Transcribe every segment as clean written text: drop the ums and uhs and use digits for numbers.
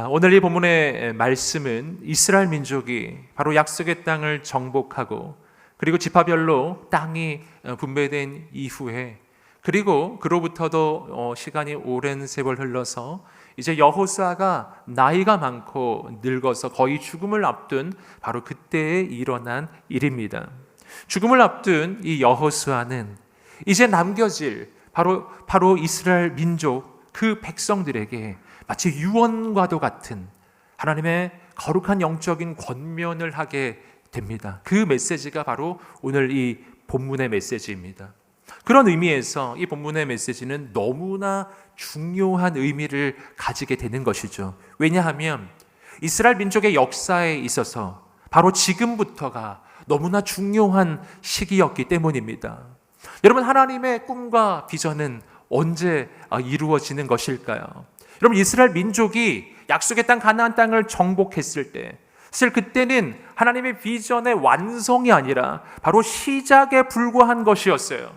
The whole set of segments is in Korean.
오늘 이 본문의 말씀은 이스라엘 민족이 바로 약속의 땅을 정복하고 그리고 지파별로 땅이 분배된 이후에 그리고 그로부터도 시간이 오랜 세월 흘러서 이제 여호수아가 나이가 많고 늙어서 거의 죽음을 앞둔 바로 그때에 일어난 일입니다. 죽음을 앞둔 이 여호수아는 이제 남겨질 바로 이스라엘 민족 그 백성들에게 마치 유언과도 같은 하나님의 거룩한 영적인 권면을 하게 됩니다. 그 메시지가 바로 오늘 이 본문의 메시지입니다. 그런 의미에서 이 본문의 메시지는 너무나 중요한 의미를 가지게 되는 것이죠. 왜냐하면 이스라엘 민족의 역사에 있어서 바로 지금부터가 너무나 중요한 시기였기 때문입니다. 여러분, 하나님의 꿈과 비전은 언제 이루어지는 것일까요? 여러분, 이스라엘 민족이 약속의 땅 가나안 땅을 정복했을 때 사실 그때는 하나님의 비전의 완성이 아니라 바로 시작에 불과한 것이었어요.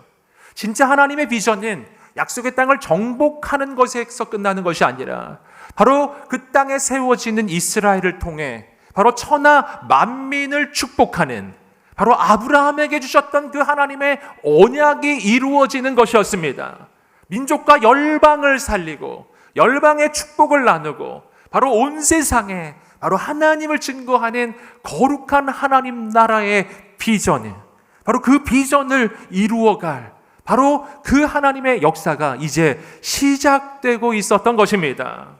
진짜 하나님의 비전은 약속의 땅을 정복하는 것에서 끝나는 것이 아니라 바로 그 땅에 세워지는 이스라엘을 통해 바로 천하 만민을 축복하는 바로 아브라함에게 주셨던 그 하나님의 언약이 이루어지는 것이었습니다. 민족과 열방을 살리고 열방의 축복을 나누고 바로 온 세상에 바로 하나님을 증거하는 거룩한 하나님 나라의 비전을 바로 그 비전을 이루어갈 바로 그 하나님의 역사가 이제 시작되고 있었던 것입니다.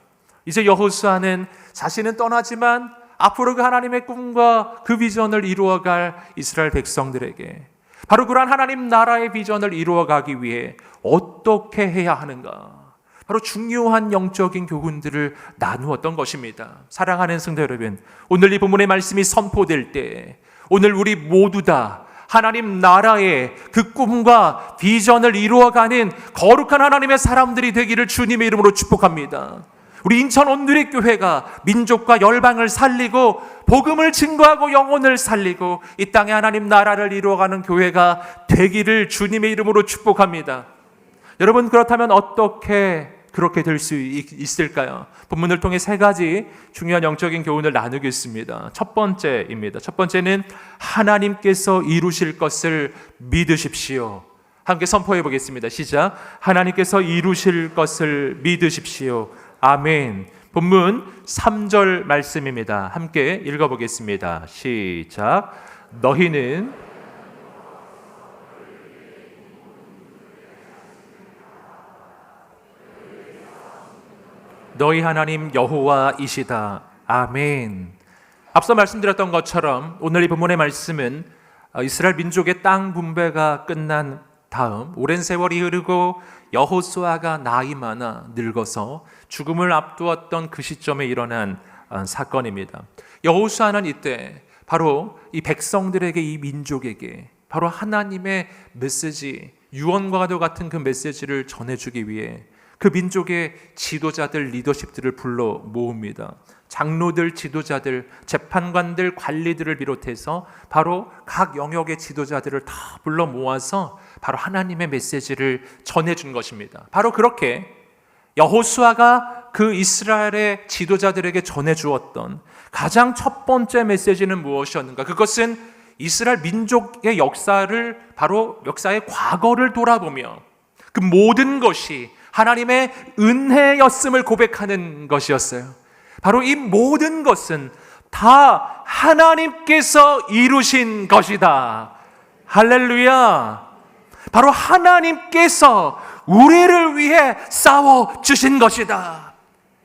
이제 여호수아는 자신은 떠나지만 앞으로 그 하나님의 꿈과 그 비전을 이루어갈 이스라엘 백성들에게 바로 그러한 하나님 나라의 비전을 이루어가기 위해 어떻게 해야 하는가, 바로 중요한 영적인 교훈들을 나누었던 것입니다. 사랑하는 성도 여러분, 오늘 이 본문의 말씀이 선포될 때 오늘 우리 모두 다 하나님 나라의 그 꿈과 비전을 이루어가는 거룩한 하나님의 사람들이 되기를 주님의 이름으로 축복합니다. 우리 인천 온누리교회가 민족과 열방을 살리고 복음을 증거하고 영혼을 살리고 이 땅에 하나님 나라를 이루어가는 교회가 되기를 주님의 이름으로 축복합니다. 여러분, 그렇다면 어떻게 그렇게 될 수 있을까요? 본문을 통해 세 가지 중요한 영적인 교훈을 나누겠습니다. 첫 번째입니다. 첫 번째는 하나님께서 이루실 것을 믿으십시오. 함께 선포해 보겠습니다. 시작. 하나님께서 이루실 것을 믿으십시오. 아멘. 본문 3절 말씀입니다. 함께 읽어보겠습니다. 시작. 너희는 너희 하나님 여호와이시다. 아멘. 앞서 말씀드렸던 것처럼 오늘 이 본문의 말씀은 이스라엘 민족의 땅 분배가 끝난 다음 오랜 세월이 흐르고 여호수아가 나이 많아 늙어서 죽음을 앞두었던 그 시점에 일어난 사건입니다. 여호수아는 이때 바로 이 백성들에게, 이 민족에게 바로 하나님의 메시지, 유언과도 같은 그 메시지를 전해주기 위해 그 민족의 지도자들, 리더십들을 불러 모읍니다. 장로들, 지도자들, 재판관들, 관리들을 비롯해서 바로 각 영역의 지도자들을 다 불러 모아서 바로 하나님의 메시지를 전해준 것입니다. 바로 그렇게 여호수아가 그 이스라엘의 지도자들에게 전해주었던 가장 첫 번째 메시지는 무엇이었는가? 그것은 이스라엘 민족의 역사를, 바로 역사의 과거를 돌아보며 그 모든 것이 하나님의 은혜였음을 고백하는 것이었어요. 바로 이 모든 것은 다 하나님께서 이루신 것이다. 할렐루야. 바로 하나님께서 우리를 위해 싸워주신 것이다.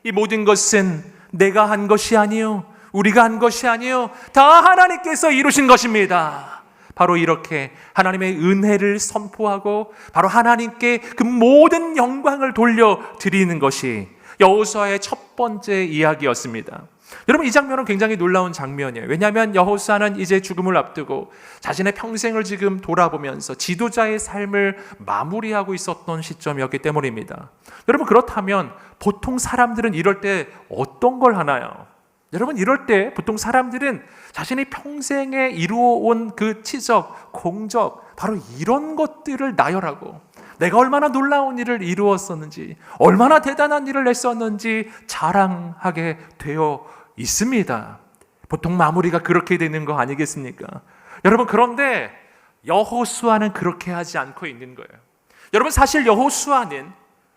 이 모든 것은 내가 한 것이 아니요, 우리가 한 것이 아니요, 다 하나님께서 이루신 것입니다. 바로 이렇게 하나님의 은혜를 선포하고 바로 하나님께 그 모든 영광을 돌려드리는 것이 여호수아의 첫 번째 이야기였습니다. 여러분, 이 장면은 굉장히 놀라운 장면이에요. 왜냐하면 여호수아는 이제 죽음을 앞두고 자신의 평생을 지금 돌아보면서 지도자의 삶을 마무리하고 있었던 시점이었기 때문입니다. 여러분, 그렇다면 보통 사람들은 이럴 때 어떤 걸 하나요? 여러분, 이럴 때 보통 사람들은 자신이 평생에 이루어온 그 치적, 공적, 바로 이런 것들을 나열하고 내가 얼마나 놀라운 일을 이루었었는지, 얼마나 대단한 일을 했었는지 자랑하게 되어 있습니다. 보통 마무리가 그렇게 되는 거 아니겠습니까? 여러분, 그런데 여호수아는 그렇게 하지 않고 있는 거예요. 여러분, 사실 여호수아는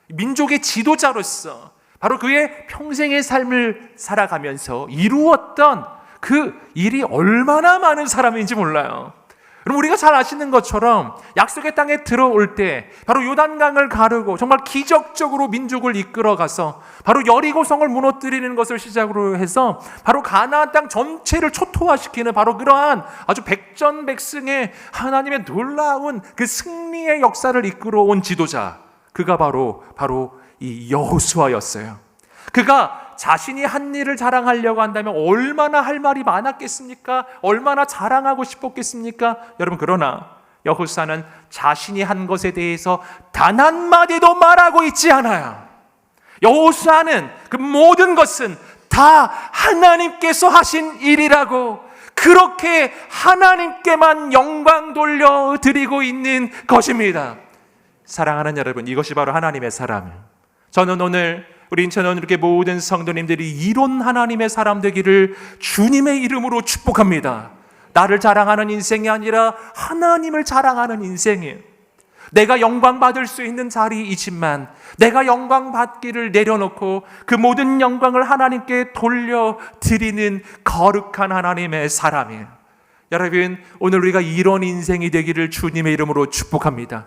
민족의 지도자로서 바로 그의 평생의 삶을 살아가면서 이루었던 그 일이 얼마나 많은 사람인지 몰라요. 그럼 우리가 잘 아시는 것처럼 약속의 땅에 들어올 때 바로 요단강을 가르고 정말 기적적으로 민족을 이끌어가서 바로 여리고성을 무너뜨리는 것을 시작으로 해서 바로 가나안 땅 전체를 초토화시키는 바로 그러한 아주 백전백승의 하나님의 놀라운 그 승리의 역사를 이끌어온 지도자, 그가 바로 이 여호수아였어요. 그가 자신이 한 일을 자랑하려고 한다면 얼마나 할 말이 많았겠습니까? 얼마나 자랑하고 싶었겠습니까? 여러분, 그러나 여호수아는 자신이 한 것에 대해서 단 한마디도 말하고 있지 않아요. 여호수아는 그 모든 것은 다 하나님께서 하신 일이라고, 그렇게 하나님께만 영광 돌려드리고 있는 것입니다. 사랑하는 여러분, 이것이 바로 하나님의 사람이에요. 저는 오늘 우리 인천원 이렇게 모든 성도님들이 이런 하나님의 사람 되기를 주님의 이름으로 축복합니다. 나를 자랑하는 인생이 아니라 하나님을 자랑하는 인생이에요. 내가 영광 받을 수 있는 자리이지만 내가 영광 받기를 내려놓고 그 모든 영광을 하나님께 돌려드리는 거룩한 하나님의 사람이에요. 여러분, 오늘 우리가 이런 인생이 되기를 주님의 이름으로 축복합니다.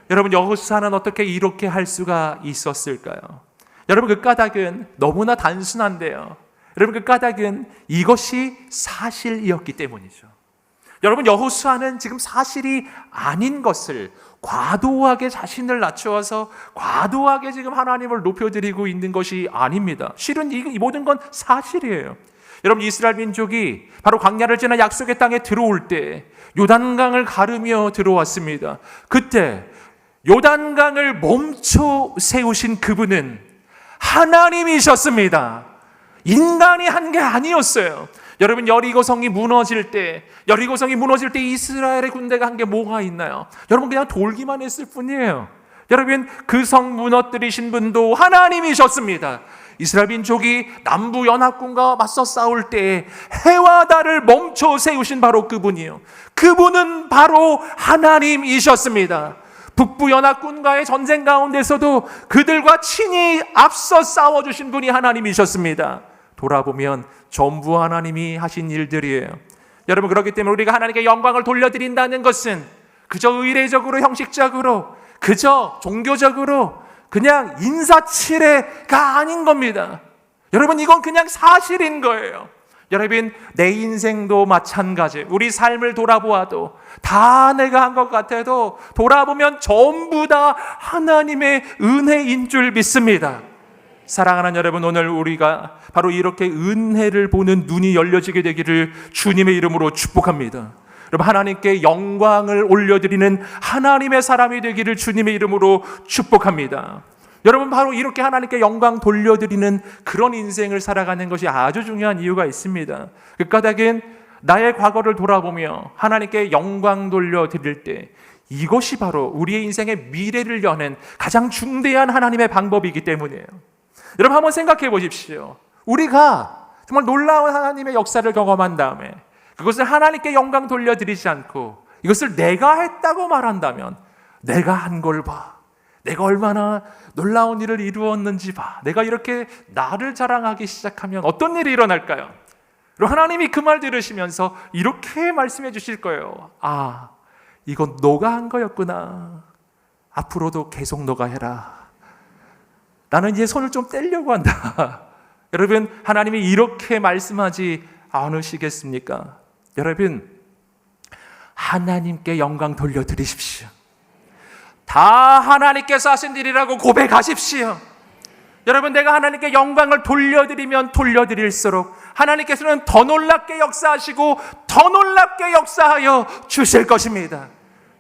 여러분, 여호수아는 어떻게 이렇게 할 수가 있었을까요? 여러분, 그 까닭은 너무나 단순한데요. 여러분, 그 까닭은 이것이 사실이었기 때문이죠. 여러분, 여호수아는 지금 사실이 아닌 것을 과도하게 자신을 낮추어서 과도하게 지금 하나님을 높여드리고 있는 것이 아닙니다. 실은 이 모든 건 사실이에요. 여러분, 이스라엘 민족이 바로 광야를 지나 약속의 땅에 들어올 때 요단강을 가르며 들어왔습니다. 그때 요단강을 멈춰 세우신 그분은 하나님이셨습니다. 인간이 한 게 아니었어요. 여러분, 여리고성이 무너질 때 이스라엘의 군대가 한 게 뭐가 있나요? 여러분, 그냥 돌기만 했을 뿐이에요. 여러분, 그 성 무너뜨리신 분도 하나님이셨습니다. 이스라엘 민족이 남부 연합군과 맞서 싸울 때 해와 달을 멈춰 세우신 바로 그분이요, 그분은 바로 하나님이셨습니다. 북부 연합군과의 전쟁 가운데서도 그들과 친히 앞서 싸워주신 분이 하나님이셨습니다. 돌아보면 전부 하나님이 하신 일들이에요. 여러분, 그렇기 때문에 우리가 하나님께 영광을 돌려드린다는 것은 그저 의례적으로, 형식적으로, 그저 종교적으로 그냥 인사치레가 아닌 겁니다. 여러분, 이건 그냥 사실인 거예요. 여러분, 내 인생도 마찬가지. 우리 삶을 돌아보아도 다 내가 한 것 같아도 돌아보면 전부 다 하나님의 은혜인 줄 믿습니다. 사랑하는 여러분, 오늘 우리가 바로 이렇게 은혜를 보는 눈이 열려지게 되기를 주님의 이름으로 축복합니다. 여러분, 하나님께 영광을 올려드리는 하나님의 사람이 되기를 주님의 이름으로 축복합니다. 여러분, 바로 이렇게 하나님께 영광 돌려드리는 그런 인생을 살아가는 것이 아주 중요한 이유가 있습니다. 그 까닭은 나의 과거를 돌아보며 하나님께 영광 돌려드릴 때 이것이 바로 우리의 인생의 미래를 여는 가장 중대한 하나님의 방법이기 때문이에요. 여러분, 한번 생각해 보십시오. 우리가 정말 놀라운 하나님의 역사를 경험한 다음에 그것을 하나님께 영광 돌려드리지 않고 이것을 내가 했다고 말한다면, 내가 한 걸 봐, 내가 얼마나 놀라운 일을 이루었는지 봐, 내가 이렇게 나를 자랑하기 시작하면 어떤 일이 일어날까요? 하나님이 그 말 들으시면서 이렇게 말씀해 주실 거예요. 아, 이건 너가 한 거였구나. 앞으로도 계속 너가 해라. 나는 이제 손을 좀 떼려고 한다. 여러분, 하나님이 이렇게 말씀하지 않으시겠습니까? 여러분, 하나님께 영광 돌려드리십시오. 다 하나님께서 하신 일이라고 고백하십시오. 여러분, 내가 하나님께 영광을 돌려드리면 돌려드릴수록 하나님께서는 더 놀랍게 역사하시고 더 놀랍게 역사하여 주실 것입니다.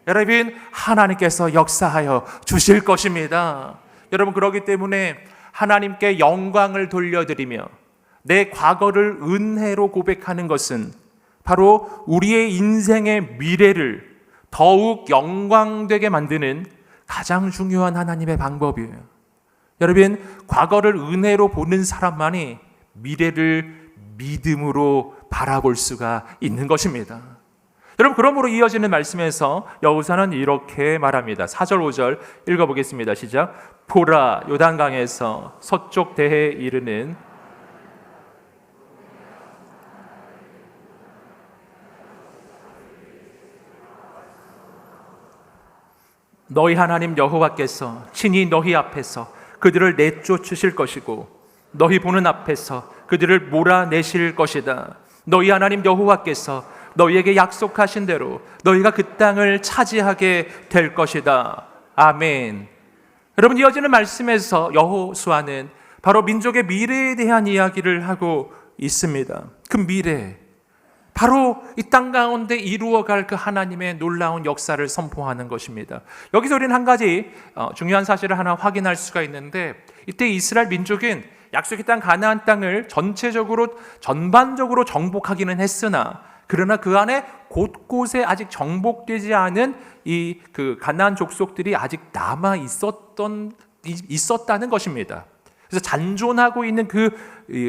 여러분, 하나님께서 역사하여 주실 것입니다. 여러분, 그렇기 때문에 하나님께 영광을 돌려드리며 내 과거를 은혜로 고백하는 것은 바로 우리의 인생의 미래를 더욱 영광되게 만드는 가장 중요한 하나님의 방법이에요. 여러분, 과거를 은혜로 보는 사람만이 미래를 믿음으로 바라볼 수가 있는 것입니다. 여러분, 그러므로 이어지는 말씀에서 여호수아는 이렇게 말합니다. 4절 5절 읽어보겠습니다. 시작. 보라, 요단강에서 서쪽 대해에 이르는 너희 하나님 여호와께서 친히 너희 앞에서 그들을 내쫓으실 것이고 너희 보는 앞에서 그들을 몰아내실 것이다. 너희 하나님 여호와께서 너희에게 약속하신 대로 너희가 그 땅을 차지하게 될 것이다. 아멘. 여러분, 이어지는 말씀에서 여호수아는 바로 민족의 미래에 대한 이야기를 하고 있습니다. 그 미래, 바로 이 땅 가운데 이루어갈 그 하나님의 놀라운 역사를 선포하는 것입니다. 여기서 우리는 한 가지 중요한 사실을 하나 확인할 수가 있는데, 이때 이스라엘 민족은 약속의 땅 가나안 땅을 전반적으로 정복하기는 했으나, 그러나 그 안에 곳곳에 아직 정복되지 않은 이 그 가나안 족속들이 아직 남아 있었다는 것입니다. 그래서 잔존하고 있는 그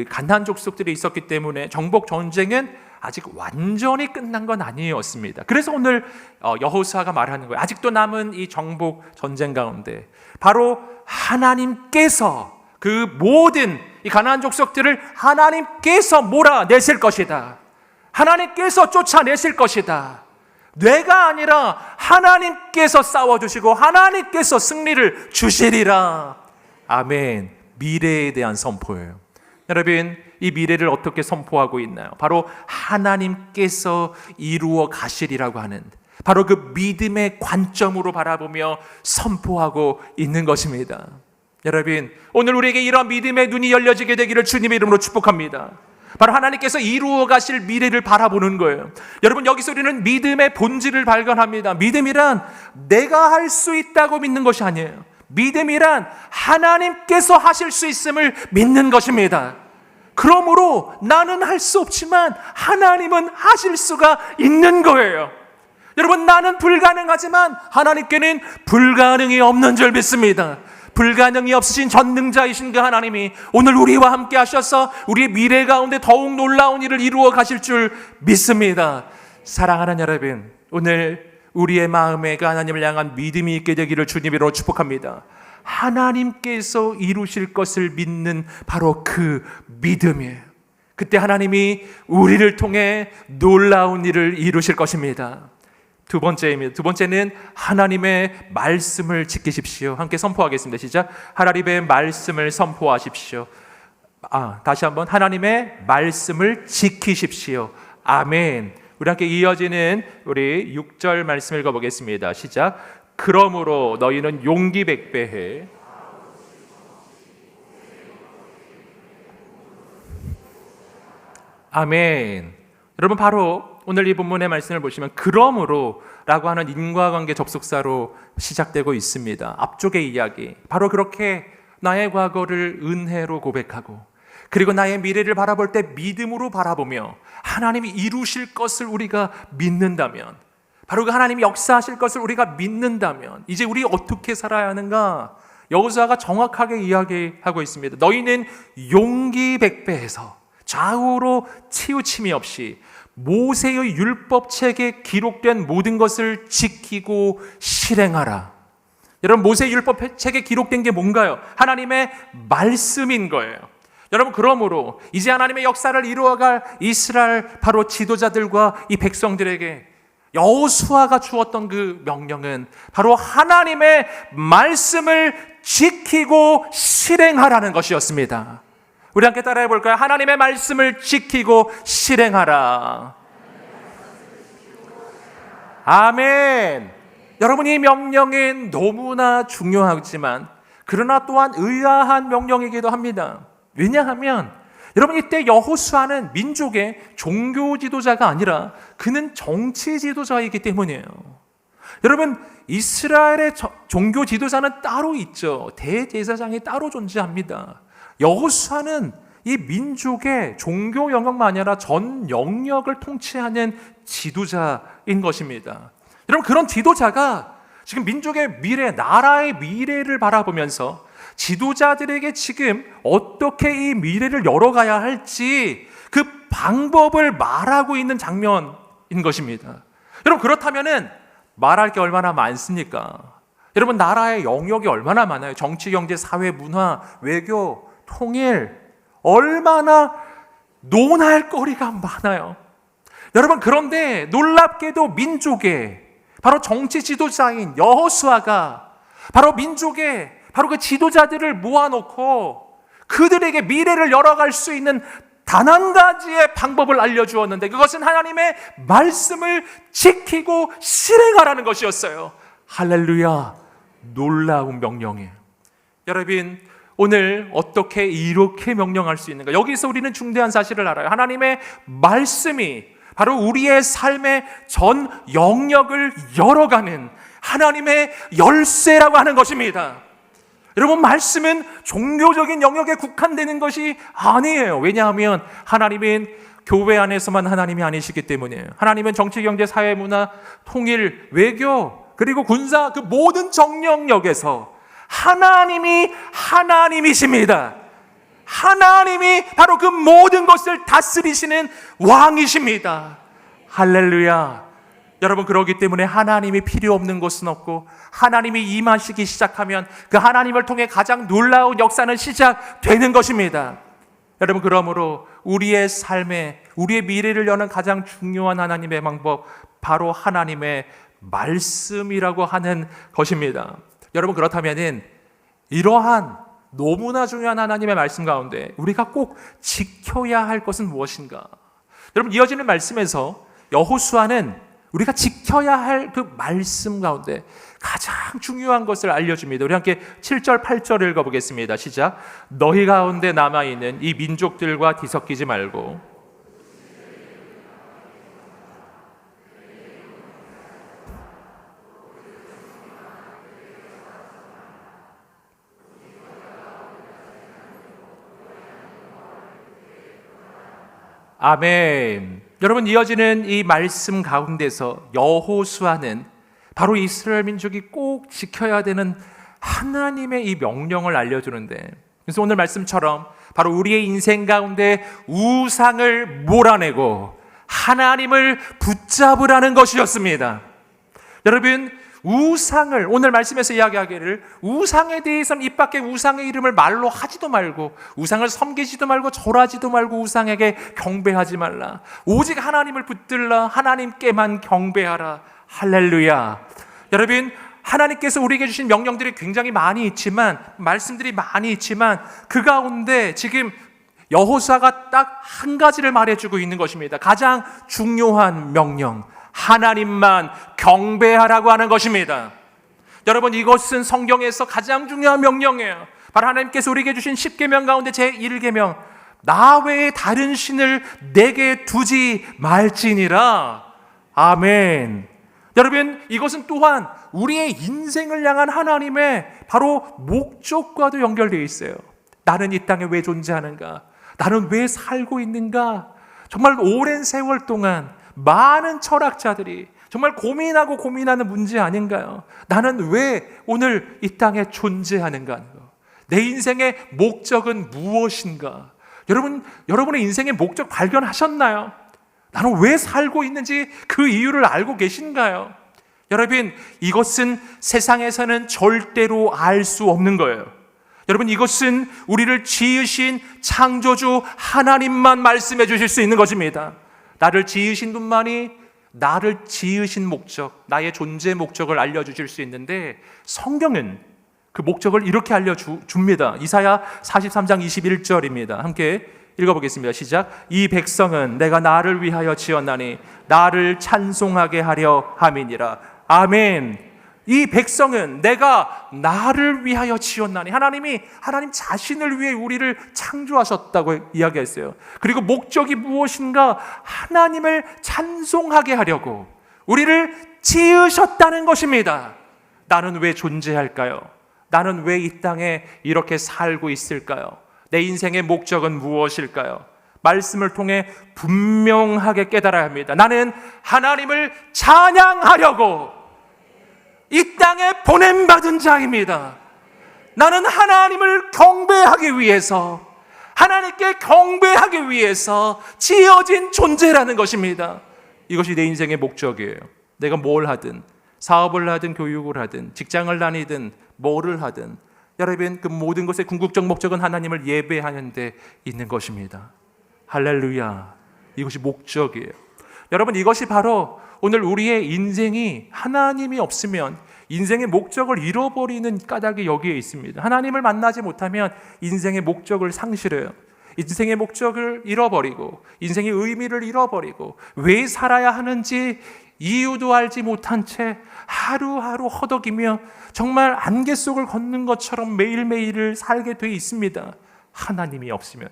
가나안 족속들이 있었기 때문에 정복 전쟁은 아직 완전히 끝난 건 아니었습니다. 그래서 오늘 여호수아가 말하는 거예요. 아직도 남은 이 정복 전쟁 가운데 바로 하나님께서 그 모든 이 가나안 족속들을 하나님께서 몰아내실 것이다. 하나님께서 쫓아내실 것이다. 내가 아니라 하나님께서 싸워주시고 하나님께서 승리를 주시리라. 아멘. 미래에 대한 선포예요. 여러분, 이 미래를 어떻게 선포하고 있나요? 바로 하나님께서 이루어 가시리라고 하는, 바로 그 믿음의 관점으로 바라보며 선포하고 있는 것입니다. 여러분, 오늘 우리에게 이러한 믿음의 눈이 열려지게 되기를 주님의 이름으로 축복합니다. 바로 하나님께서 이루어 가실 미래를 바라보는 거예요. 여러분, 여기서 우리는 믿음의 본질을 발견합니다. 믿음이란 내가 할 수 있다고 믿는 것이 아니에요. 믿음이란 하나님께서 하실 수 있음을 믿는 것입니다. 그러므로 나는 할 수 없지만 하나님은 하실 수가 있는 거예요. 여러분, 나는 불가능하지만 하나님께는 불가능이 없는 줄 믿습니다. 불가능이 없으신 전능자이신 그 하나님이 오늘 우리와 함께 하셔서 우리의 미래 가운데 더욱 놀라운 일을 이루어 가실 줄 믿습니다. 사랑하는 여러분, 오늘 우리의 마음에 그 하나님을 향한 믿음이 있게 되기를 주님으로 축복합니다. 하나님께서 이루실 것을 믿는 바로 그 믿음이에요. 그때 하나님이 우리를 통해 놀라운 일을 이루실 것입니다. 두 번째입니다. 두 번째는 하나님의 말씀을 지키십시오. 함께 선포하겠습니다. 시작. 하나님의 말씀을 선포하십시오. 다시 한번 하나님의 말씀을 지키십시오. 아멘. 우리 함께 이어지는 우리 6절 말씀 읽어보겠습니다. 시작. 그러므로 너희는 용기 백배해 아멘. 여러분, 바로 오늘 이 본문의 말씀을 보시면 그러므로 라고 하는 인과관계 접속사로 시작되고 있습니다. 앞쪽의 이야기, 바로 그렇게 나의 과거를 은혜로 고백하고 그리고 나의 미래를 바라볼 때 믿음으로 바라보며 하나님이 이루실 것을 우리가 믿는다면, 바로 그 하나님이 역사하실 것을 우리가 믿는다면 이제 우리 어떻게 살아야 하는가? 여호수아가 정확하게 이야기하고 있습니다. 너희는 용기 백배해서 좌우로 치우침이 없이 모세의 율법책에 기록된 모든 것을 지키고 실행하라. 여러분, 모세의 율법책에 기록된 게 뭔가요? 하나님의 말씀인 거예요. 여러분, 그러므로 이제 하나님의 역사를 이루어갈 이스라엘 바로 지도자들과 이 백성들에게 여호수아가 주었던 그 명령은 바로 하나님의 말씀을 지키고 실행하라는 것이었습니다. 우리 함께 따라해 볼까요? 하나님의 말씀을 지키고 실행하라. 아멘. 여러분, 이 명령은 너무나 중요하지만 그러나 또한 의아한 명령이기도 합니다. 왜냐하면 여러분, 이때 여호수아는 민족의 종교 지도자가 아니라 그는 정치 지도자이기 때문이에요. 여러분, 이스라엘의 종교 지도자는 따로 있죠. 대제사장이 따로 존재합니다. 여호수아는 이 민족의 종교 영역만 아니라 전 영역을 통치하는 지도자인 것입니다. 여러분, 그런 지도자가 지금 민족의 미래, 나라의 미래를 바라보면서 지도자들에게 지금 어떻게 이 미래를 열어가야 할지 그 방법을 말하고 있는 장면인 것입니다. 여러분, 그렇다면은 말할 게 얼마나 많습니까? 여러분, 나라의 영역이 얼마나 많아요. 정치, 경제, 사회, 문화, 외교, 통일, 얼마나 논할 거리가 많아요. 여러분, 그런데 놀랍게도 민족의 바로 정치 지도자인 여호수아가 바로 민족의 바로 그 지도자들을 모아놓고 그들에게 미래를 열어갈 수 있는 단 한 가지의 방법을 알려주었는데, 그것은 하나님의 말씀을 지키고 실행하라는 것이었어요. 할렐루야, 놀라운 명령이에요. 여러분, 오늘 어떻게 이렇게 명령할 수 있는가? 여기서 우리는 중대한 사실을 알아요. 하나님의 말씀이 바로 우리의 삶의 전 영역을 열어가는 하나님의 열쇠라고 하는 것입니다. 여러분, 말씀은 종교적인 영역에 국한되는 것이 아니에요. 왜냐하면 하나님은 교회 안에서만 하나님이 아니시기 때문이에요. 하나님은 정치, 경제, 사회, 문화, 통일, 외교, 그리고 군사, 그 모든 정영역에서 하나님이 하나님이십니다. 하나님이 바로 그 모든 것을 다스리시는 왕이십니다. 할렐루야. 여러분, 그렇기 때문에 하나님이 필요 없는 곳은 없고, 하나님이 임하시기 시작하면 그 하나님을 통해 가장 놀라운 역사는 시작되는 것입니다. 여러분, 그러므로 우리의 삶에, 우리의 미래를 여는 가장 중요한 하나님의 방법, 바로 하나님의 말씀이라고 하는 것입니다. 여러분, 그렇다면은 이러한 너무나 중요한 하나님의 말씀 가운데 우리가 꼭 지켜야 할 것은 무엇인가? 여러분, 이어지는 말씀에서 여호수아는 우리가 지켜야 할 그 말씀 가운데 가장 중요한 것을 알려줍니다. 우리 함께 7절, 8절을 읽어보겠습니다. 시작. 너희 가운데 남아있는 이 민족들과 뒤섞이지 말고 아멘. 여러분, 이어지는 이 말씀 가운데서 여호수아는 바로 이스라엘 민족이 꼭 지켜야 되는 하나님의 이 명령을 알려주는데, 그래서 오늘 말씀처럼 바로 우리의 인생 가운데 우상을 몰아내고 하나님을 붙잡으라는 것이었습니다. 여러분, 우상을, 오늘 말씀에서 이야기하기를 우상에 대해서는 입 밖에 우상의 이름을 말로 하지도 말고, 우상을 섬기지도 말고, 절하지도 말고, 우상에게 경배하지 말라. 오직 하나님을 붙들라. 하나님께만 경배하라. 할렐루야. 여러분, 하나님께서 우리에게 주신 명령들이 굉장히 많이 있지만, 말씀들이 많이 있지만, 그 가운데 지금 여호수아가 딱 한 가지를 말해주고 있는 것입니다. 가장 중요한 명령, 하나님만 경배하라고 하는 것입니다. 여러분, 이것은 성경에서 가장 중요한 명령이에요. 바로 하나님께서 우리에게 주신 10계명 가운데 제1계명, 나 외에 다른 신을 내게 두지 말지니라. 아멘. 여러분, 이것은 또한 우리의 인생을 향한 하나님의 바로 목적과도 연결되어 있어요. 나는 이 땅에 왜 존재하는가? 나는 왜 살고 있는가? 정말 오랜 세월 동안 많은 철학자들이 정말 고민하고 고민하는 문제 아닌가요? 나는 왜 오늘 이 땅에 존재하는가? 내 인생의 목적은 무엇인가? 여러분의 인생의 목적 발견하셨나요? 나는 왜 살고 있는지 그 이유를 알고 계신가요? 여러분, 이것은 세상에서는 절대로 알 수 없는 거예요. 여러분, 이것은 우리를 지으신 창조주 하나님만 말씀해 주실 수 있는 것입니다. 나를 지으신 분만이 나를 지으신 목적, 나의 존재 목적을 알려주실 수 있는데, 성경은 그 목적을 이렇게 알려줍니다. 이사야 43장 21절입니다. 함께 읽어보겠습니다. 시작. 이 백성은 내가 나를 위하여 지었나니 나를 찬송하게 하려 함이니라. 아멘. 이 백성은 내가 나를 위하여 지었나니, 하나님 자신을 위해 우리를 창조하셨다고 이야기했어요. 그리고 목적이 무엇인가? 하나님을 찬송하게 하려고 우리를 지으셨다는 것입니다. 나는 왜 존재할까요? 나는 왜 이 땅에 이렇게 살고 있을까요? 내 인생의 목적은 무엇일까요? 말씀을 통해 분명하게 깨달아야 합니다. 나는 하나님을 찬양하려고, 이 땅에 보냄받은 자입니다. 나는 하나님을 경배하기 위해서, 하나님께 경배하기 위해서 지어진 존재라는 것입니다. 이것이 내 인생의 목적이에요. 내가 뭘 하든, 사업을 하든 교육을 하든 직장을 다니든 뭐를 하든, 여러분 그 모든 것의 궁극적 목적은 하나님을 예배하는 데 있는 것입니다. 할렐루야. 이것이 목적이에요. 여러분, 이것이 바로 오늘 우리의 인생이 하나님이 없으면 인생의 목적을 잃어버리는 까닭이 여기에 있습니다. 하나님을 만나지 못하면 인생의 목적을 상실해요. 인생의 목적을 잃어버리고 인생의 의미를 잃어버리고 왜 살아야 하는지 이유도 알지 못한 채 하루하루 허덕이며 정말 안개 속을 걷는 것처럼 매일매일을 살게 돼 있습니다. 하나님이 없으면.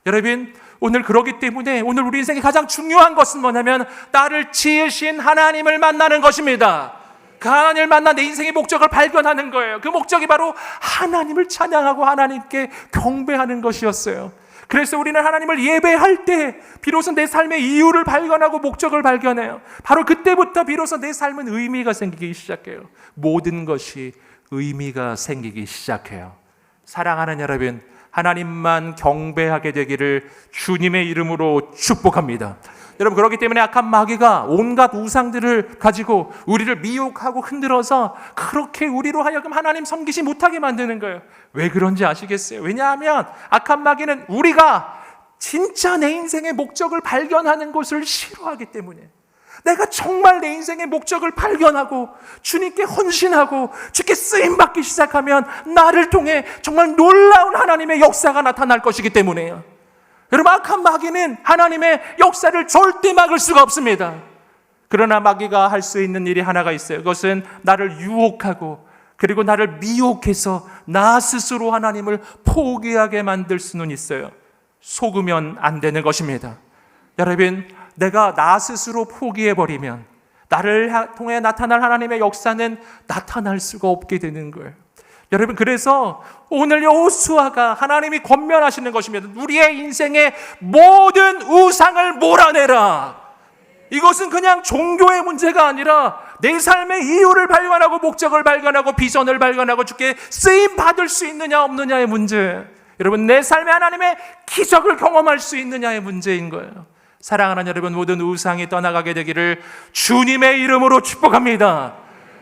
여러분, 오늘 그러기 때문에 오늘 우리 인생의 가장 중요한 것은 뭐냐면 나를 지으신 하나님을 만나는 것입니다. 그 하나님을 만나 내 인생의 목적을 발견하는 거예요. 그 목적이 바로 하나님을 찬양하고 하나님께 경배하는 것이었어요. 그래서 우리는 하나님을 예배할 때 비로소 내 삶의 이유를 발견하고 목적을 발견해요. 바로 그때부터 비로소 내 삶은 의미가 생기기 시작해요. 모든 것이 의미가 생기기 시작해요. 사랑하는 여러분, 하나님만 경배하게 되기를 주님의 이름으로 축복합니다. 여러분, 그렇기 때문에 악한 마귀가 온갖 우상들을 가지고 우리를 미혹하고 흔들어서 그렇게 우리로 하여금 하나님 섬기지 못하게 만드는 거예요. 왜 그런지 아시겠어요? 왜냐하면 악한 마귀는 우리가 진짜 내 인생의 목적을 발견하는 것을 싫어하기 때문에, 내가 정말 내 인생의 목적을 발견하고 주님께 헌신하고 주께 쓰임받기 시작하면 나를 통해 정말 놀라운 하나님의 역사가 나타날 것이기 때문에요. 여러분, 악한 마귀는 하나님의 역사를 절대 막을 수가 없습니다. 그러나 마귀가 할 수 있는 일이 하나가 있어요. 그것은 나를 유혹하고 그리고 나를 미혹해서 나 스스로 하나님을 포기하게 만들 수는 있어요. 속으면 안 되는 것입니다. 여러분, 내가 나 스스로 포기해버리면 나를 통해 나타날 하나님의 역사는 나타날 수가 없게 되는 거예요. 여러분, 그래서 오늘 여호수아가 하나님이 권면하시는 것입니다. 우리의 인생의 모든 우상을 몰아내라. 이것은 그냥 종교의 문제가 아니라 내 삶의 이유를 발견하고 목적을 발견하고 비전을 발견하고 주께 쓰임 받을 수 있느냐 없느냐의 문제. 여러분, 내 삶에 하나님의 기적을 경험할 수 있느냐의 문제인 거예요. 사랑하는 여러분, 모든 우상이 떠나가게 되기를 주님의 이름으로 축복합니다.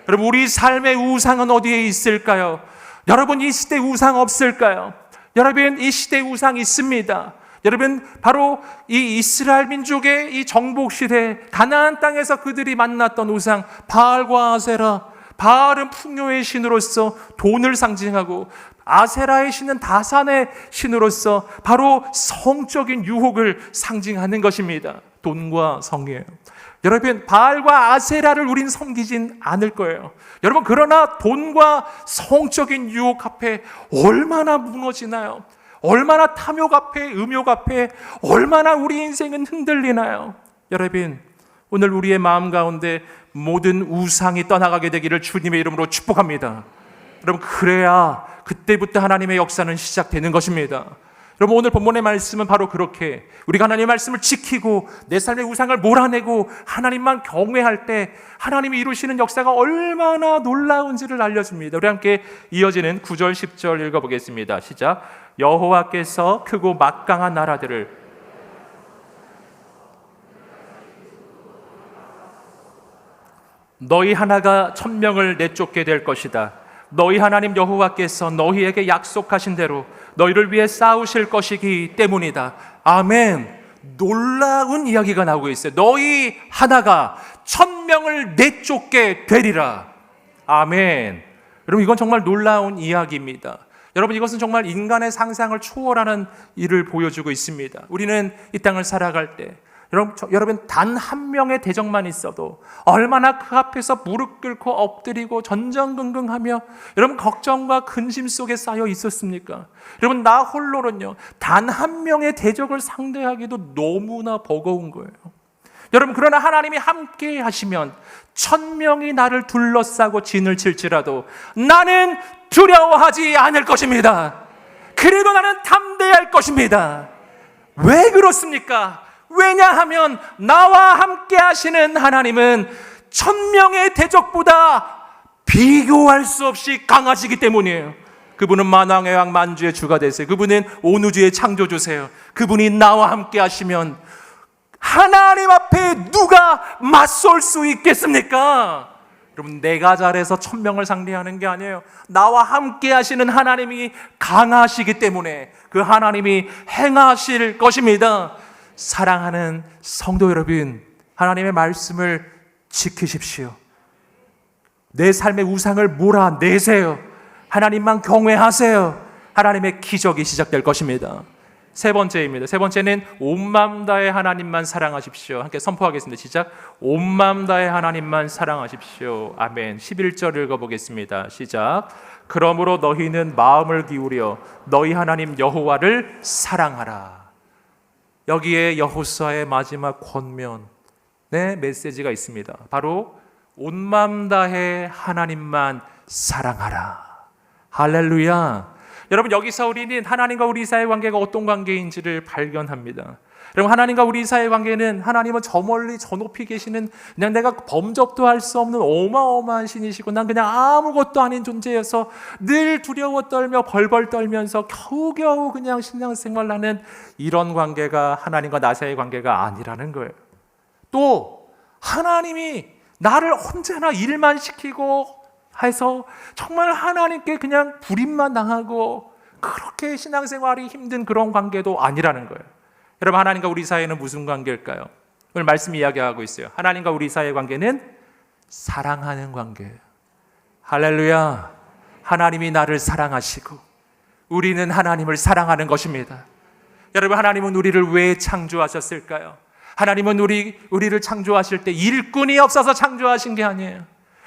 여러분, 우리 삶의 우상은 어디에 있을까요? 여러분, 이 시대 우상 없을까요? 여러분, 이 시대 우상 있습니다. 여러분, 바로 이 이스라엘 민족의 이 정복 시대 가나안 땅에서 그들이 만났던 우상 바알과 아세라. 바알은 풍요의 신으로서 돈을 상징하고 아세라의 신은 다산의 신으로서 바로 성적인 유혹을 상징하는 것입니다. 돈과 성이에요. 여러분, 바알과 아세라를 우린 섬기진 않을 거예요. 여러분, 그러나 돈과 성적인 유혹 앞에 얼마나 무너지나요? 얼마나 탐욕 앞에, 음욕 앞에 얼마나 우리 인생은 흔들리나요? 여러분, 오늘 우리의 마음 가운데 모든 우상이 떠나가게 되기를 주님의 이름으로 축복합니다. 여러분, 그래야 그때부터 하나님의 역사는 시작되는 것입니다. 여러분, 오늘 본문의 말씀은 바로 그렇게 우리가 하나님의 말씀을 지키고 내 삶의 우상을 몰아내고 하나님만 경외할 때 하나님이 이루시는 역사가 얼마나 놀라운지를 알려줍니다. 우리 함께 이어지는 9절 10절 읽어보겠습니다. 시작. 여호와께서 크고 막강한 나라들을 너희 하나가 1000명을 내쫓게 될 것이다. 너희 하나님 여호와께서 너희에게 약속하신 대로 너희를 위해 싸우실 것이기 때문이다. 아멘. 놀라운 이야기가 나오고 있어요. 너희 하나가 1000명을 내쫓게 되리라. 아멘. 여러분, 이건 정말 놀라운 이야기입니다. 여러분, 이것은 정말 인간의 상상을 초월하는 일을 보여주고 있습니다. 우리는 이 땅을 살아갈 때 여러분, 단 한 명의 대적만 있어도 얼마나 그 앞에서 무릎 꿇고 엎드리고 전전긍긍하며 여러분 걱정과 근심 속에 쌓여 있었습니까? 여러분, 나 홀로는요 단 한 명의 대적을 상대하기도 너무나 버거운 거예요. 여러분, 그러나 하나님이 함께 하시면 1000명이 나를 둘러싸고 진을 칠지라도 나는 두려워하지 않을 것입니다. 그래도 나는 담대할 것입니다. 왜 그렇습니까? 왜냐하면 나와 함께 하시는 하나님은 1000명의 대적보다 비교할 수 없이 강하시기 때문이에요. 그분은 만왕의 왕 만주의 주가 되세요. 그분은 온 우주의 창조주세요. 그분이 나와 함께 하시면 하나님 앞에 누가 맞설 수 있겠습니까? 여러분, 내가 잘해서 천명을 상대하는 게 아니에요. 나와 함께 하시는 하나님이 강하시기 때문에 그 하나님이 행하실 것입니다. 사랑하는 성도 여러분, 하나님의 말씀을 지키십시오. 내 삶의 우상을 몰아내세요. 하나님만 경외하세요. 하나님의 기적이 시작될 것입니다. 세 번째입니다. 세 번째는 온 마음 다해 하나님만 사랑하십시오. 함께 선포하겠습니다. 시작. 온 마음 다해 하나님만 사랑하십시오. 아멘. 11절 읽어보겠습니다. 시작. 그러므로 너희는 마음을 기울여 너희 하나님 여호와를 사랑하라. 여기에 여호수아의 마지막 권면의 메시지가 있습니다. 바로 온 마음 다해 하나님만 사랑하라. 할렐루야. 여러분, 여기서 우리는 하나님과 우리 사이의 관계가 어떤 관계인지를 발견합니다. 여러분, 하나님과 우리 사이의 관계는 하나님은 저 멀리 저 높이 계시는 그냥 내가 범접도 할 수 없는 어마어마한 신이시고 난 그냥 아무것도 아닌 존재여서 늘 두려워 떨며 벌벌 떨면서 겨우겨우 그냥 신앙생활하는 이런 관계가 하나님과 나 사이의 관계가 아니라는 거예요. 또 하나님이 나를 언제나 일만 시키고 해서 정말 하나님께 그냥 불임만 당하고 그렇게 신앙생활이 힘든 그런 관계도 아니라는 거예요. 여러분, 하나님과 우리 사이는 무슨 관계일까요? 오늘 말씀 이야기하고 있어요. 하나님과 우리 사이의 관계는 사랑하는 관계예요. 할렐루야. 하나님이 나를 사랑하시고 우리는 하나님을 사랑하는 것입니다. 여러분, 하나님은 우리를 왜 창조하셨을까요? 하나님은 우리를 창조하실 때 일꾼이 없어서 창조하신 게 아니에요.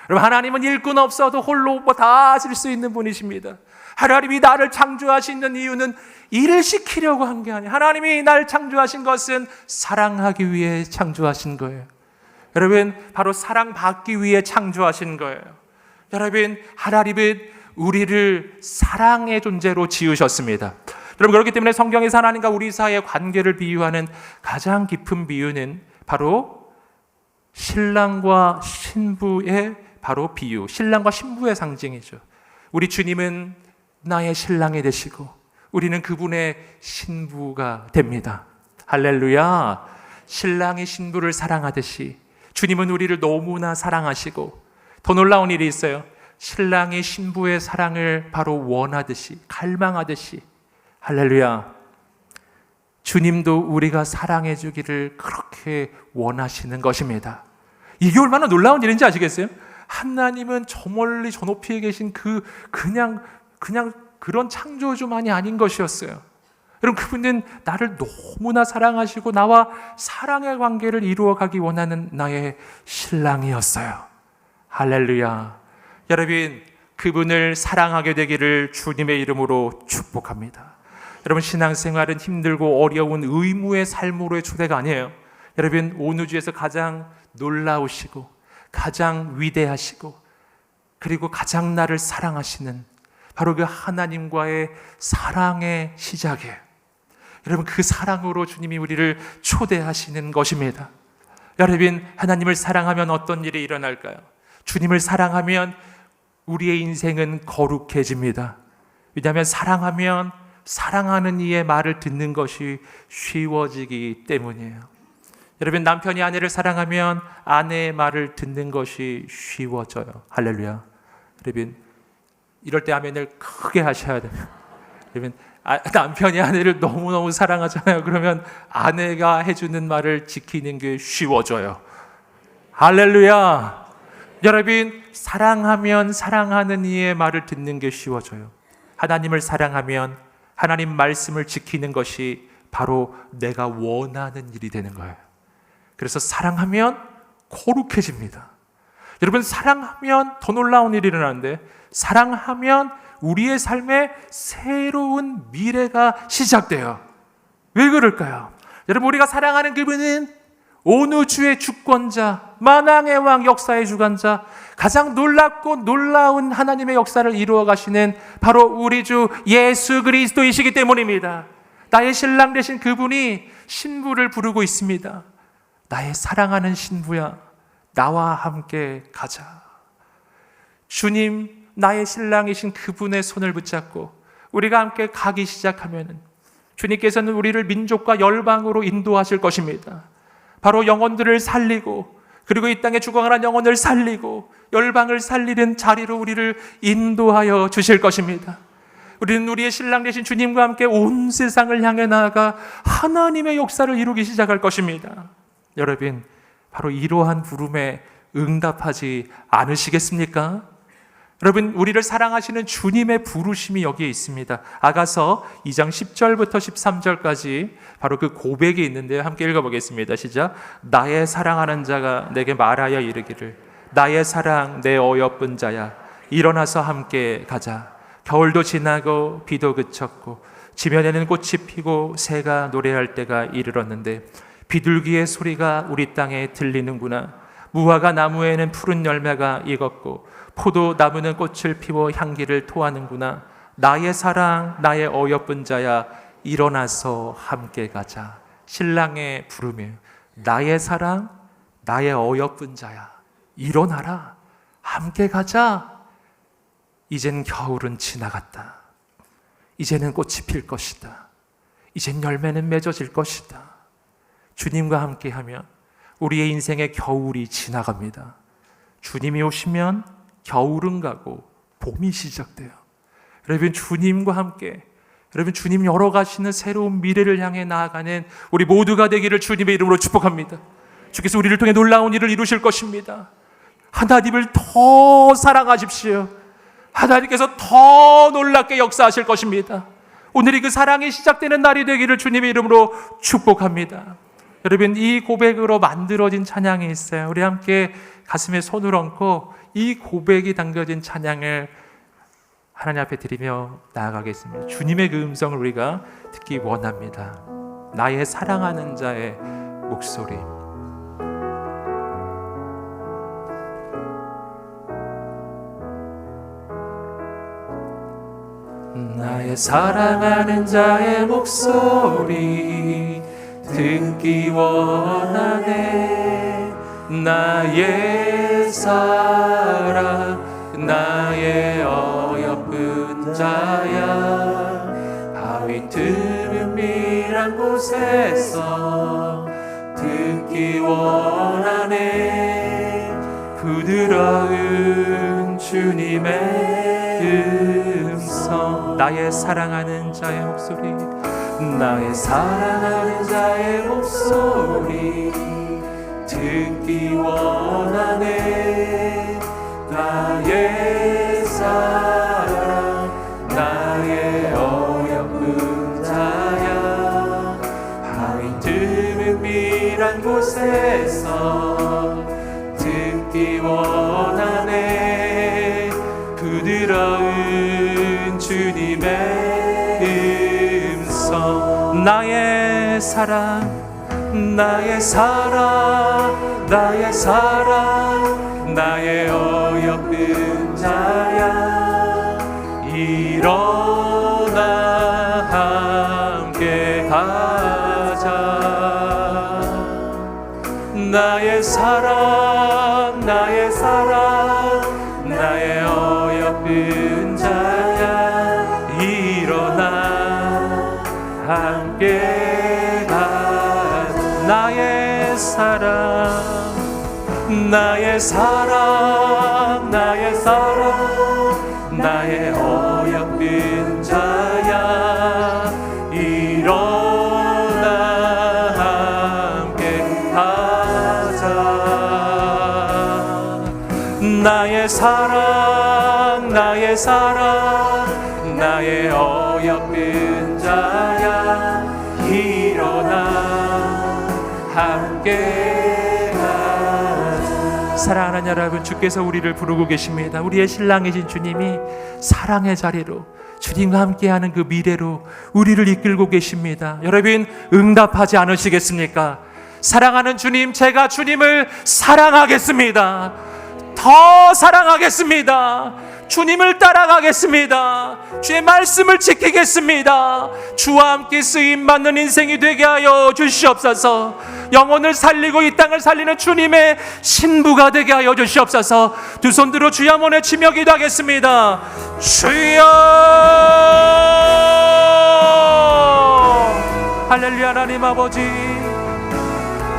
여러분, 하나님은 일꾼 없어도 홀로 다 하실 수 있는 분이십니다. 하나님이 나를 창조하시는 이유는 일을 시키려고 한 게 아니에요. 하나님이 나를 창조하신 것은 사랑하기 위해 창조하신 거예요. 여러분, 바로 사랑받기 위해 창조하신 거예요. 여러분, 하나님은 우리를 사랑의 존재로 지으셨습니다. 여러분, 그렇기 때문에 성경에서 하나님과 우리 사이의 관계를 비유하는 가장 깊은 비유는 바로 신랑과 신부의 바로 비유, 신랑과 신부의 상징이죠. 우리 주님은 나의 신랑이 되시고 우리는 그분의 신부가 됩니다. 할렐루야. 신랑이 신부를 사랑하듯이 주님은 우리를 너무나 사랑하시고 더 놀라운 일이 있어요. 신랑이 신부의 사랑을 바로 원하듯이 갈망하듯이 할렐루야. 주님도 우리가 사랑해 주기를 그렇게 원하시는 것입니다. 이게 얼마나 놀라운 일인지 아시겠어요? 하나님은 저 멀리 저 높이에 계신 그냥 그런 창조주만이 아닌 것이었어요. 여러분, 그분은 나를 너무나 사랑하시고 나와 사랑의 관계를 이루어가기 원하는 나의 신랑이었어요. 할렐루야. 여러분, 그분을 사랑하게 되기를 주님의 이름으로 축복합니다. 여러분, 신앙생활은 힘들고 어려운 의무의 삶으로의 초대가 아니에요. 여러분, 온 우주에서 가장 놀라우시고 가장 위대하시고 그리고 가장 나를 사랑하시는 바로 그 하나님과의 사랑의 시작이에요. 여러분, 그 사랑으로 주님이 우리를 초대하시는 것입니다. 여러분, 하나님을 사랑하면 어떤 일이 일어날까요? 주님을 사랑하면 우리의 인생은 거룩해집니다. 왜냐하면 사랑하면 사랑하는 이의 말을 듣는 것이 쉬워지기 때문이에요. 여러분, 남편이 아내를 사랑하면 아내의 말을 듣는 것이 쉬워져요. 할렐루야. 여러분, 이럴 때 아멘을 크게 하셔야 돼요. 여러분, 남편이 아내를 너무너무 사랑하잖아요. 그러면 아내가 해주는 말을 지키는 게 쉬워져요. 할렐루야. 여러분, 사랑하면 사랑하는 이의 말을 듣는 게 쉬워져요. 하나님을 사랑하면 하나님 말씀을 지키는 것이 바로 내가 원하는 일이 되는 거예요. 그래서 사랑하면 거룩해집니다. 여러분, 사랑하면 더 놀라운 일이 일어나는데 사랑하면 우리의 삶에 새로운 미래가 시작돼요. 왜 그럴까요? 여러분, 우리가 사랑하는 그분은 온 우주의 주권자, 만왕의 왕, 역사의 주관자, 가장 놀랍고 놀라운 하나님의 역사를 이루어 가시는 바로 우리 주 예수 그리스도이시기 때문입니다. 나의 신랑 되신 그분이 신부를 부르고 있습니다. 나의 사랑하는 신부야, 나와 함께 가자. 주님, 나의 신랑이신 그분의 손을 붙잡고 우리가 함께 가기 시작하면 주님께서는 우리를 민족과 열방으로 인도하실 것입니다. 바로 영혼들을 살리고, 그리고 이 땅에 죽어가는 영혼을 살리고 열방을 살리는 자리로 우리를 인도하여 주실 것입니다. 우리는 우리의 신랑 되신 주님과 함께 온 세상을 향해 나아가 하나님의 역사를 이루기 시작할 것입니다. 여러분, 바로 이러한 부름에 응답하지 않으시겠습니까? 여러분, 우리를 사랑하시는 주님의 부르심이 여기에 있습니다. 아가서 2장 10절부터 13절까지 바로 그 고백이 있는데요. 함께 읽어보겠습니다. 시작. 나의 사랑하는 자가 내게 말하여 이르기를, 나의 사랑 내 어여쁜 자야, 일어나서 함께 가자. 겨울도 지나고 비도 그쳤고 지면에는 꽃이 피고 새가 노래할 때가 이르렀는데 비둘기의 소리가 우리 땅에 들리는구나. 무화과 나무에는 푸른 열매가 익었고 포도나무는 꽃을 피워 향기를 토하는구나. 나의 사랑 나의 어여쁜 자야, 일어나서 함께 가자. 신랑의 부름이에요. 나의 사랑 나의 어여쁜 자야, 일어나라, 함께 가자. 이젠 겨울은 지나갔다. 이제는 꽃이 필 것이다. 이젠 열매는 맺어질 것이다. 주님과 함께하면 우리의 인생의 겨울이 지나갑니다. 주님이 오시면 겨울은 가고 봄이 시작돼요. 여러분, 주님과 함께, 여러분, 주님 열어가시는 새로운 미래를 향해 나아가는 우리 모두가 되기를 주님의 이름으로 축복합니다. 주께서 우리를 통해 놀라운 일을 이루실 것입니다. 하나님을 더 사랑하십시오. 하나님께서 더 놀랍게 역사하실 것입니다. 오늘이 그 사랑이 시작되는 날이 되기를 주님의 이름으로 축복합니다. 여러분, 이 고백으로 만들어진 찬양이 있어요. 우리 함께 가슴에 손을 얹고 이 고백이 담겨진 찬양을 하나님 앞에 드리며 나아가겠습니다. 주님의 그 음성을 우리가 듣기 원합니다. 나의 사랑하는 자의 목소리. 나의 사랑하는 자의 목소리 듣기 원하네. 나의 사랑 나의 어여쁜 자야, 바위 틈은 밀한 곳에서 듣기 원하네. 부드러운 주님의 음성. 나의 사랑하는 자의 목소리, 나의 사랑하는 자의 목소리 듣기 원하네. 나의 사랑 나의 어여쁜 자야, 바위 틈은 밀한 곳에서 듣기 원하네. 부드러운 주님의 음성. 나의 사랑 나의 사랑 나의 사랑 나의 어여쁜 자야, 일어나 함께 가자. 나의 사랑 나의 사랑 나의 어여쁜 자야, 일어나 함께 가자. 나의 사랑 나의 사랑 나의 사랑 나의 어여쁜 자야, 일어나 함께 하자. 나의 사랑 나의 사랑 나의 어여쁜 자야, 일어나 함께 가자. 사랑하는 여러분, 주께서 우리를 부르고 계십니다. 우리의 신랑이신 주님이 사랑의 자리로, 주님과 함께하는 그 미래로 우리를 이끌고 계십니다. 여러분, 응답하지 않으시겠습니까? 사랑하는 주님, 제가 주님을 사랑하겠습니다. 더 사랑하겠습니다. 주님을 따라가겠습니다. 주의 말씀을 지키겠습니다. 주와 함께 쓰임받는 인생이 되게 하여 주시옵소서. 영혼을 살리고 이 땅을 살리는 주님의 신부가 되게 하여 주시옵소서. 두 손 들어 주여 한번 외치며 기도하겠습니다. 주여, 할렐루야. 하나님 아버지,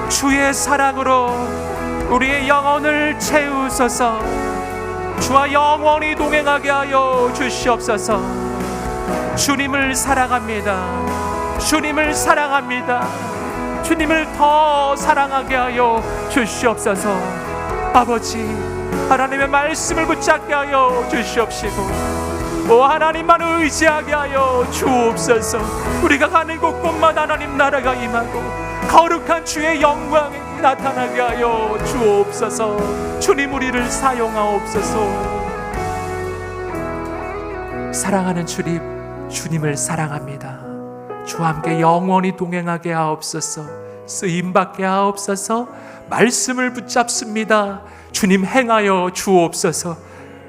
주의 사랑으로 우리의 영혼을 채우소서. 주와 영원히 동행하게 하여 주시옵소서. 주님을 사랑합니다. 주님을 사랑합니다. 주님을 더 사랑하게 하여 주시옵소서. 아버지, 하나님의 말씀을 붙잡게 하여 주시옵시고, 오 하나님만 의지하게 하여 주옵소서. 우리가 가는 곳곳마다 하나님 나라가 임하고 거룩한 주의 영광이 나타나게 하여 주옵소서. 주님, 우리를 사용하옵소서. 사랑하는 주님, 주님을 사랑합니다. 주와 함께 영원히 동행하게 하옵소서. 쓰임받게 하옵소서. 말씀을 붙잡습니다. 주님, 행하여 주옵소서.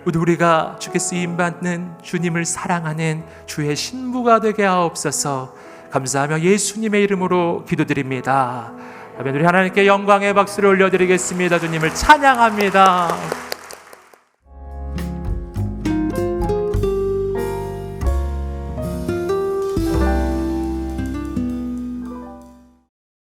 우리가 주께 쓰임받는 주님을 사랑하는 주의 신부가 되게 하옵소서. 감사하며 예수님의 이름으로 기도드립니다. 아멘. 우리 하나님께 영광의 박수를 올려드리겠습니다. 주님을 찬양합니다.